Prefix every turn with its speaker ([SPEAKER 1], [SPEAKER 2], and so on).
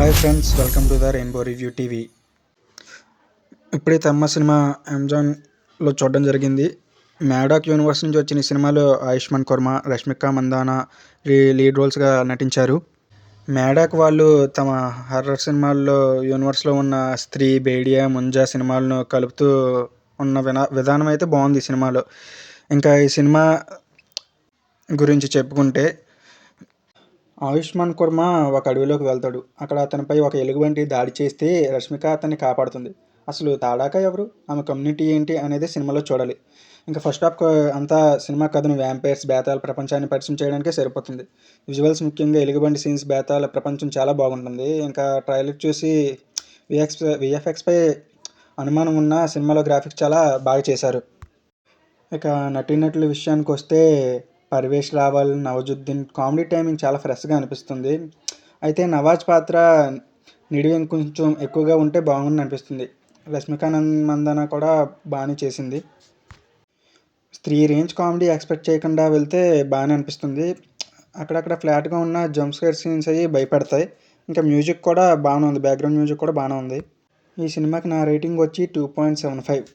[SPEAKER 1] Hi friends, welcome to the rainbow review TV. ఇప్పుడైతే అమ్మ cinema అమెజాన్లో చూడడం జరిగింది. మ్యాడాక్ యూనివర్స్ నుంచి వచ్చిన ఈ సినిమాలో ఆయుష్మాన్ ఖురానా, రష్మిక మందానా లీడ్ రోల్స్గా నటించారు. మ్యాడాక్ వాళ్ళు తమ హర్రర్ సినిమాల్లో యూనివర్స్లో ఉన్న స్త్రీ, బేడియా, ముంజా సినిమాలను కలుపుతూ ఉన్న విధానం అయితే బాగుంది ఈ సినిమాలో. ఇంకా ఈ సినిమా గురించి చెప్పుకుంటే, ఆయుష్మాన్ ఖురానా ఒక అడవిలోకి వెళ్తాడు. అక్కడ అతనిపై ఒక ఎలుగుబంటి దాడి చేస్తే రష్మిక అతన్ని కాపాడుతుంది. అసలు తాడాక ఎవరు, ఆమె కమ్యూనిటీ ఏంటి అనేది సినిమాలో చూడాలి. ఇంకా ఫస్ట్ హాఫ్ అంతా సినిమా కథను వ్యాంపైర్స్, బేతాళ ప్రపంచాన్ని పరిచయం చేయడానికే సరిపోతుంది. విజువల్స్, ముఖ్యంగా ఎలుగుబంటి సీన్స్, బేతాళ ప్రపంచం చాలా బాగుంటుంది. ఇంకా ట్రైలర్ చూసి విఎఫ్ఎక్స్పై అనుమానం ఉన్న సినిమాలో గ్రాఫిక్స్ చాలా బాగా చేశారు. ఇక నటీనటుల విషయానికి వస్తే, పర్వేష్ రావల్, నవాజుద్దీన్ కామెడీ టైమింగ్ చాలా ఫ్రెష్గా అనిపిస్తుంది. అయితే నవాజ్ పాత్ర నిడివి కొంచెం ఎక్కువగా ఉంటే బాగుందని అనిపిస్తుంది. రష్మిక మందాన కూడా బాగానే చేసింది. స్త్రీ రేంజ్ కామెడీ ఎక్స్పెక్ట్ చేయకుండా వెళ్తే బాగానే అనిపిస్తుంది. అక్కడక్కడ ఫ్లాట్గా ఉన్న జంప్ స్కేర్ సీన్స్ అయ్యి భయపడతాయి. ఇంకా మ్యూజిక్ కూడా బాగానే ఉంది, బ్యాక్గ్రౌండ్ మ్యూజిక్ కూడా బాగానే ఉంది. ఈ సినిమాకి నా రేటింగ్ వచ్చి 2.75.